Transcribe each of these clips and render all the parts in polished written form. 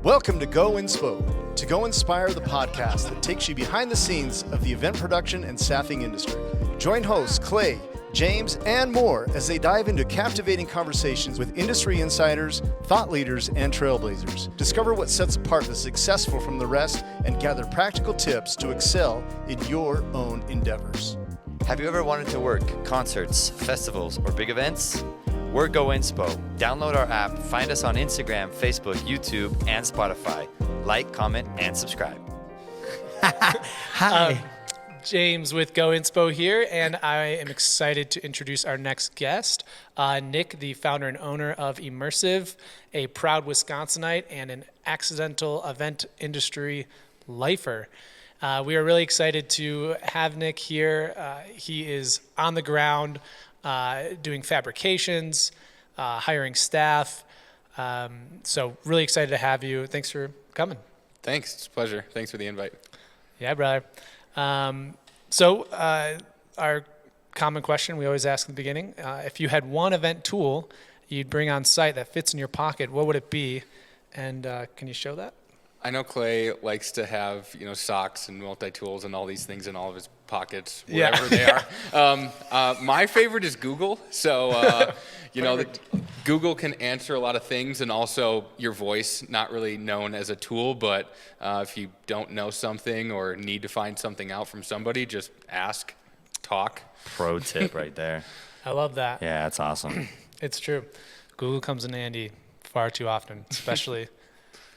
Welcome to GoInspo, to GoInspire the podcast that takes you behind the scenes of the event production and staffing industry. Join hosts Clay, James, and more as they dive into captivating conversations with industry insiders, thought leaders, and trailblazers. Discover what sets apart the successful from the rest and gather practical tips to excel in your own endeavors. Have you ever wanted to work concerts, festivals, or big events? We're GoInspo. Download our app, find us on Instagram, Facebook, YouTube, and Spotify. Like, comment, and subscribe. Hi. James with GoInspo here, and I am excited to introduce our next guest, Nick, the founder and owner of IMMRSV, a proud Wisconsinite and an accidental event industry lifer. We are really excited to have Nick here. He is on the ground doing fabrications, hiring staff. So really excited to have you. Thanks for coming. Thanks. It's a pleasure. Thanks for the invite. Yeah, brother. So our common question we always ask in the beginning, if you had one event tool you'd bring on site that fits in your pocket, what would it be? And can you show that? I know Clay likes to have, socks and multi-tools and all these things in all of his pockets, wherever they are. My favorite is Google. So, Google can answer a lot of things, and also your voice, not really known as a tool, but if you don't know something or need to find something out from somebody, just ask, talk. Pro tip right there. I love that. Yeah, that's awesome. It's true. Google comes in handy far too often, especially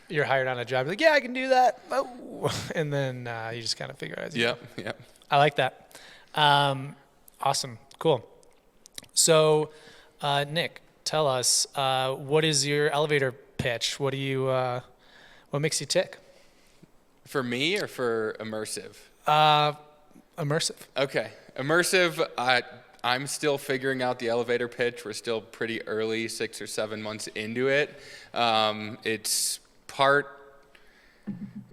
you're hired on a job. You're like, yeah, I can do that. Oh. And then you just kind of figure it out. Yep. I like that. Awesome. Cool. So, Nick, tell us, what is your elevator pitch? What makes you tick? For me or for immersive? Immersive. Okay. Immersive, I'm still figuring out the elevator pitch. We're still pretty early, 6 or 7 months into it. It's part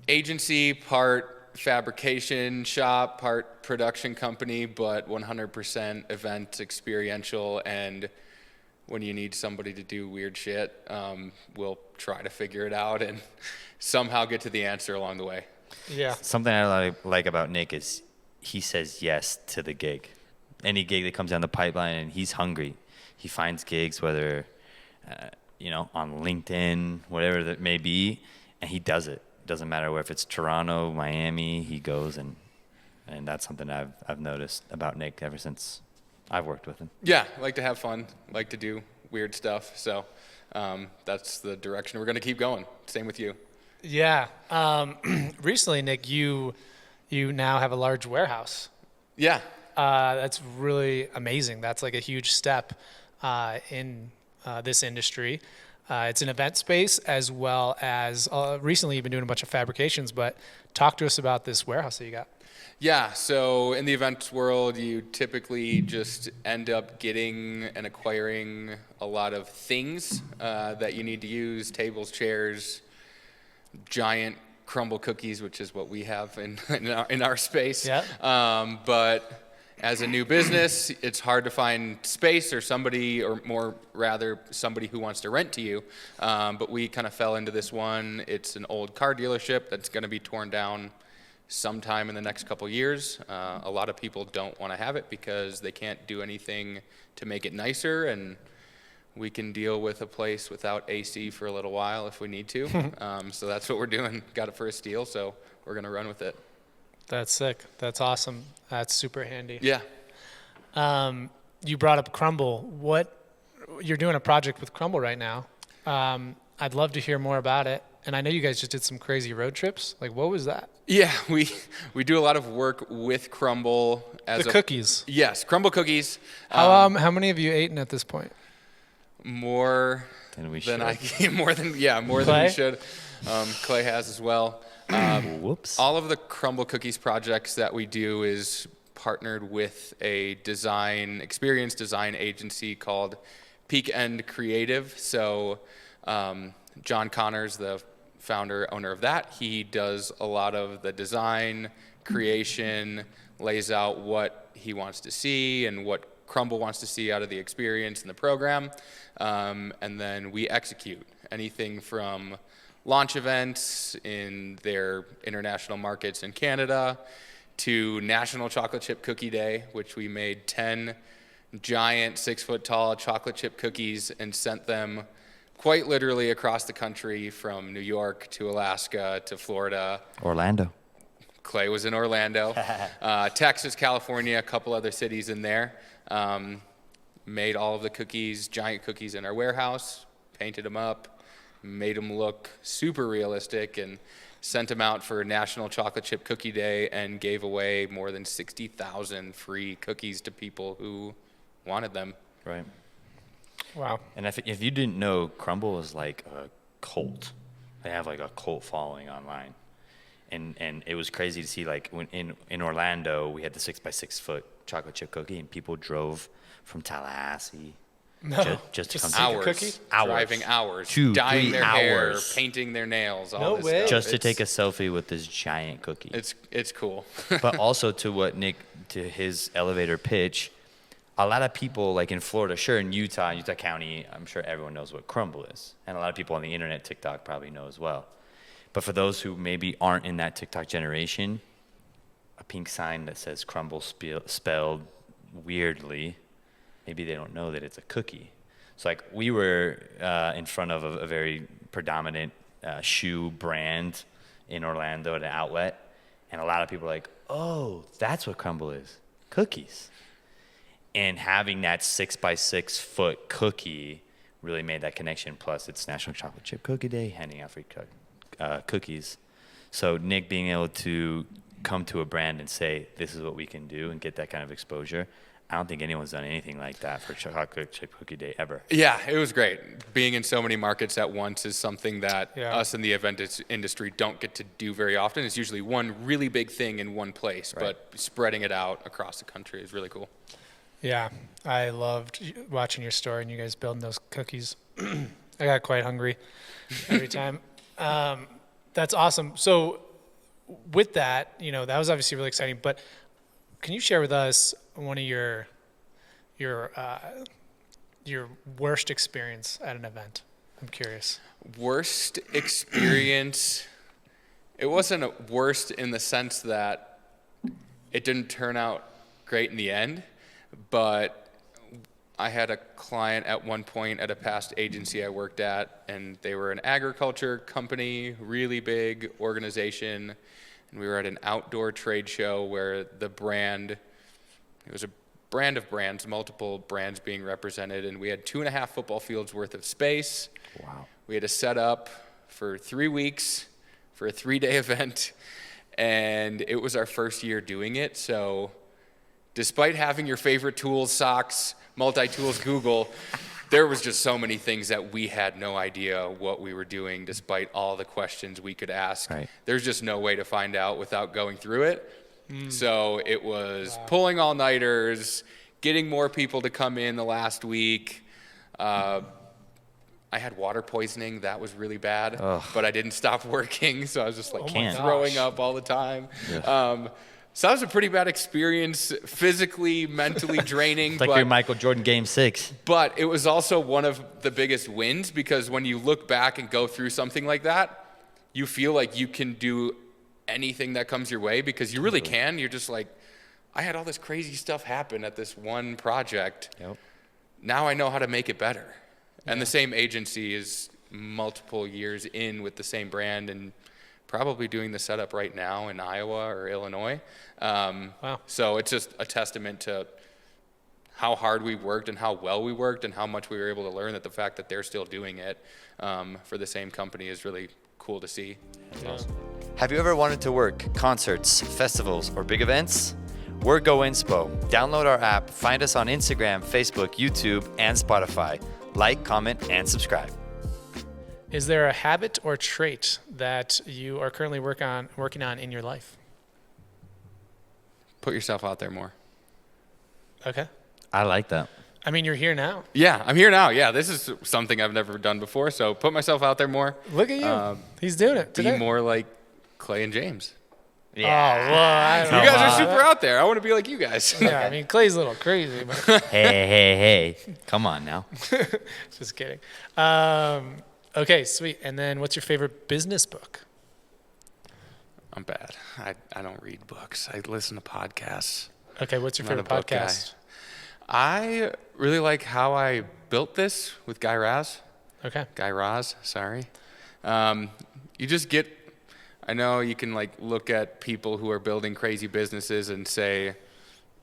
agency, part fabrication shop, part production company, but 100% event experiential. And when you need somebody to do weird shit, we'll try to figure it out and somehow get to the answer along the way. Yeah. Something I like about Nick is he says yes to the gig. Any gig that comes down the pipeline, and he's hungry. He finds gigs, whether on LinkedIn, whatever that may be, and he does it. Doesn't matter if it's Toronto, Miami, he goes, and that's something I've noticed about Nick ever since I've worked with him. Yeah, like to have fun, like to do weird stuff. So that's the direction we're going to keep going. Same with you. Yeah. Recently, Nick, you now have a large warehouse. Yeah. That's really amazing. That's like a huge step in this industry. It's an event space, as well as recently you've been doing a bunch of fabrications, but talk to us about this warehouse that you got. Yeah, so in the events world, you typically just end up getting and acquiring a lot of things that you need to use, tables, chairs, giant crumble cookies, which is what we have in our space. Yeah. But as a new business, it's hard to find space or somebody, or more rather somebody who wants to rent to you. But we kind of fell into this one. It's an old car dealership that's going to be torn down sometime in the next couple years. A lot of people don't want to have it because they can't do anything to make it nicer, and we can deal with a place without AC for a little while if we need to. So that's what we're doing. Got it for a steal, so we're going to run with it. That's sick. That's awesome. That's super handy. Yeah. You brought up Crumble. You're doing a project with Crumble right now. I'd love to hear more about it. And I know you guys just did some crazy road trips. Like, what was that? Yeah, we do a lot of work with Crumble. Cookies. Yes, Crumble cookies. How many have you eaten at this point? More than we should. More than we should. Clay has as well. Whoops. All of the Crumble Cookies projects that we do is partnered with a experience design agency called Peak End Creative. So John Connors, the founder, owner of that, he does a lot of the design, creation, lays out what he wants to see and what Crumble wants to see out of the experience and the program. And then we execute anything from launch events in their international markets in Canada, to National Chocolate Chip Cookie Day, which we made 10 giant 6-foot-tall chocolate chip cookies and sent them quite literally across the country from New York to Alaska to Florida. Orlando. Clay was in Orlando. Texas, California, a couple other cities in there. Made all of the cookies, giant cookies in our warehouse, painted them up, made them look super realistic, and sent them out for National Chocolate Chip Cookie Day and gave away more than 60,000 free cookies to people who wanted them. Right. Wow. And if you didn't know, Crumble is like a cult. They have like a cult following online. And it was crazy to see, like, when in Orlando, we had the 6x6 foot chocolate chip cookie, and people drove from Tallahassee just to come take Hours, a cookie. driving hours, 2-3 dyeing their hair, hours. painting their nails, all No this way. stuff. Just to It's- take a selfie with this giant cookie. It's cool. But also to what Nick, to his elevator pitch, a lot of people, like in Florida, sure, in Utah County, I'm sure everyone knows what Crumble is. And a lot of people on the internet, TikTok, probably know as well. But for those who maybe aren't in that TikTok generation, a pink sign that says Crumble spelled weirdly, maybe they don't know that it's a cookie. So like we were in front of a very predominant shoe brand in Orlando at an outlet, and a lot of people are like, oh, that's what Crumble is, cookies. And having that 6x6 foot cookie really made that connection. Plus, it's National Chocolate Chip Cookie Day, handing out free cookies. So Nick being able to come to a brand and say, this is what we can do, and get that kind of exposure, I don't think anyone's done anything like that for Chocolate Chip Cookie Day ever. Yeah, it was great. Being in so many markets at once is something that us in the event industry don't get to do very often. It's usually one really big thing in one place, Right. but spreading it out across the country is really cool. Yeah, I loved watching your story and you guys building those cookies. I got quite hungry every time. That's awesome. So with that, that was obviously really exciting, but can you share with us one of your worst experience at an event? I'm curious. Worst experience, it wasn't a worst in the sense that it didn't turn out great in the end, but I had a client at one point at a past agency I worked at, and they were an agriculture company, really big organization, and we were at an outdoor trade show where the brand, it was a brand of brands, multiple brands being represented, and we had 2.5 football fields worth of space. Wow. We had to set up for 3 weeks for a 3-day event, and it was our first year doing it, so despite having your favorite tools, socks, multi-tools, Google, there was just so many things that we had no idea what we were doing despite all the questions we could ask. Right. There's just no way to find out without going through it. So it was pulling all-nighters, getting more people to come in the last week. I had water poisoning. That was really bad, but I didn't stop working, so I was just like throwing up all the time. Yeah. So that was a pretty bad experience, physically, mentally draining. It's like your Michael Jordan Game 6. But it was also one of the biggest wins, because when you look back and go through something like that, you feel like you can do anything that comes your way, because you really can. You're just like, I had all this crazy stuff happen at this one project. Yep. Now I know how to make it better. And the same agency is multiple years in with the same brand and probably doing the setup right now in Iowa or Illinois. Wow. So it's just a testament to how hard we worked and how well we worked and how much we were able to learn, that the fact that they're still doing it for the same company is really cool to see. Awesome. Have you ever wanted to work concerts, festivals, or big events? We're GoInspo. Download our app, find us on Instagram, Facebook, YouTube, and Spotify. Like, comment, and subscribe. Is there a habit or trait that you are currently working on in your life? Put yourself out there more. Okay. I like that. I mean, you're here now. Yeah, I'm here now. Yeah, this is something I've never done before. So put myself out there more. Look at you. He's doing it today. Be more like Clay and James. Oh, well, I don't You know. guys are super out there. I want to be like you guys. Yeah, I mean, Clay's a little crazy, but Hey. Come on now. just kidding. Okay, sweet. And then what's your favorite business book? I'm bad. I don't read books. I listen to podcasts. Okay, what's your I'm favorite not a book guy. podcast? I really like How I Built This with Guy Raz. Okay. Guy Raz, sorry. You just get, I know you can like look at people who are building crazy businesses and say,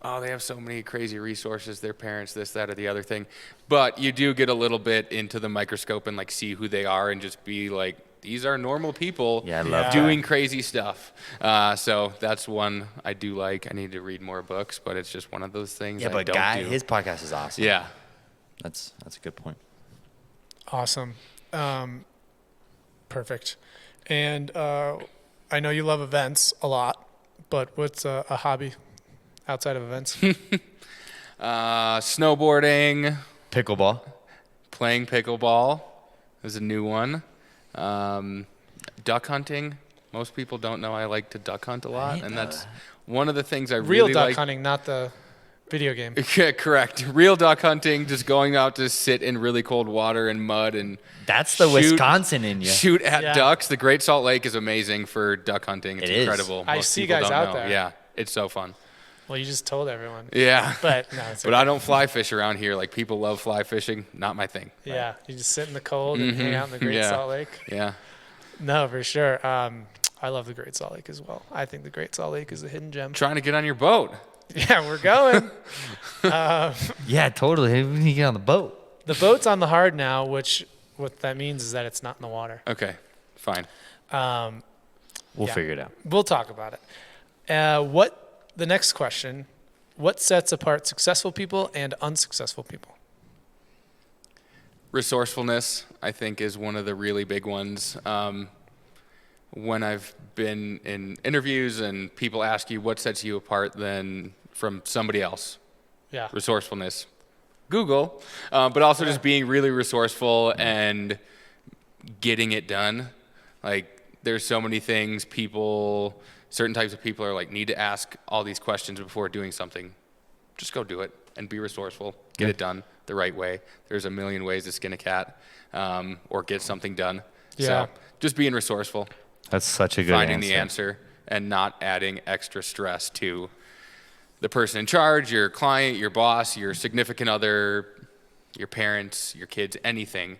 oh, they have so many crazy resources, their parents, this, that, or the other thing. But you do get a little bit into the microscope and like see who they are and just be like, these are normal people Yeah, I love doing crazy stuff. So that's one I do like. I need to read more books, but it's just one of those things Yeah, I but don't Guy, do. his podcast is awesome. Yeah. That's a good point. Awesome. Perfect. And I know you love events a lot, but what's a hobby outside of events? Snowboarding, Pickleball. playing pickleball is a new one. Duck hunting. Most people don't know I like to duck hunt a lot, didn't and know that's one of the things I Real really duck like. hunting, not the video game. Yeah, correct. Real duck hunting, just going out to sit in really cold water and mud and That's the shoot- Wisconsin in you. shoot at Yeah. ducks. The Great Salt Lake is amazing for duck hunting. It's It is. incredible. I Most see people guys don't out know. there. Yeah, it's so fun. Well, you just told everyone. Yeah. But no, it's But okay. I don't fly fish around here. Like people love fly fishing. Not my thing. Yeah, you just sit in the cold and hang out in the Great Yeah. Salt Lake. Yeah. No, for sure. I love the Great Salt Lake as well. I think the Great Salt Lake is a hidden gem. Trying to get on your boat. Yeah, we're going. Yeah, totally. When you get on the boat. The boat's on the hard now, which what that means is that it's not in the water. Okay, fine. We'll Yeah. figure it out. We'll talk about it. The next question, what sets apart successful people and unsuccessful people? Resourcefulness, I think, is one of the really big ones. When I've been in interviews and people ask you what sets you apart then from somebody else, Yeah. resourcefulness, Google, but also just being really resourceful and getting it done. Like there's so many things certain types of people are like, need to ask all these questions before doing something. Just go do it and be resourceful. Get it done the right way. There's a million ways to skin a cat or get something done. Yeah. So just being resourceful, That's such a good finding answer. the answer, and not adding extra stress to the person in charge, your client, your boss, your significant other, your parents, your kids, anything.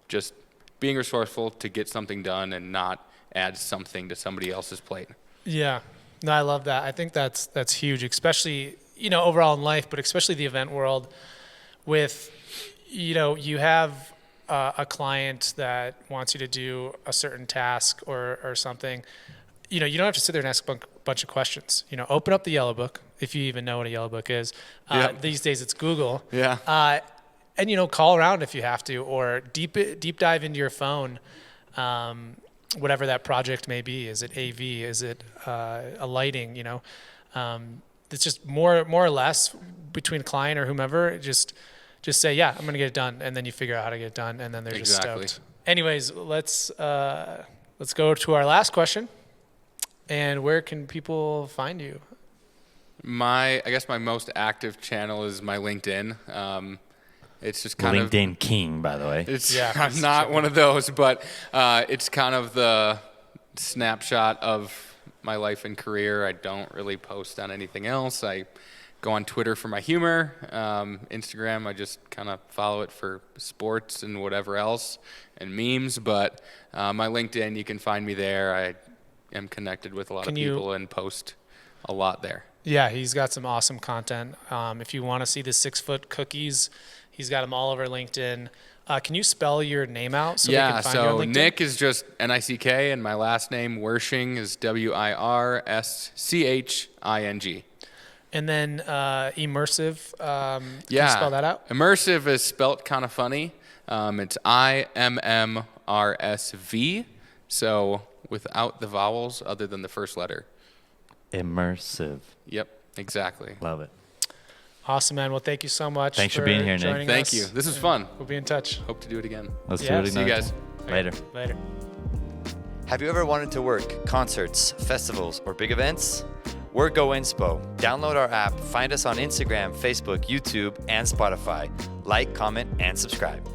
Just being resourceful to get something done and not add something to somebody else's plate. Yeah. No, I love that. I think that's huge, especially, overall in life, but especially the event world with, you have a client that wants you to do a certain task or something. You don't have to sit there and ask a bunch of questions. Open up the yellow book, if you even know what a yellow book is. Yep. These days it's Google. Yeah. And call around if you have to, or deep dive into your phone, whatever that project may be. Is it AV? Is it a lighting? It's just more or less between client or whomever. Just say, yeah, I'm gonna get it done, and then you figure out how to get it done, and then they're Exactly. just stoked. Anyways, let's go to our last question. And where can people find you? I guess my most active channel is my LinkedIn. It's just kind of LinkedIn king, by the way. I'm not one of those, but it's kind of the snapshot of my life and career. I don't really post on anything else. I go on Twitter for my humor. Instagram, I just kind of follow it for sports and whatever else and memes. But my LinkedIn, you can find me there. I am connected with a lot of people and post a lot there. Yeah, he's got some awesome content. If you want to see the 6-foot cookies, he's got them all over LinkedIn. Can you spell your name out so they can find you on LinkedIn? Nick is just Nick, and my last name Wirsching is Wirsching. And then immersive. Can Yeah, you spell that out? Immersive is spelt kind of funny. It's IMMRSV, so without the vowels other than the first letter. Immersive. Yep, exactly. Love it. Awesome, man. Well, thank you so much. Thanks for being here, Nick. joining Thank us. you. This is fun. We'll be in touch. Hope to do it again. Let's Yeah. do it See you another guys. time. Later. Later. Have you ever wanted to work concerts, festivals, or big events? We're GoInspo. Download our app, find us on Instagram, Facebook, YouTube, and Spotify. Like, comment, and subscribe.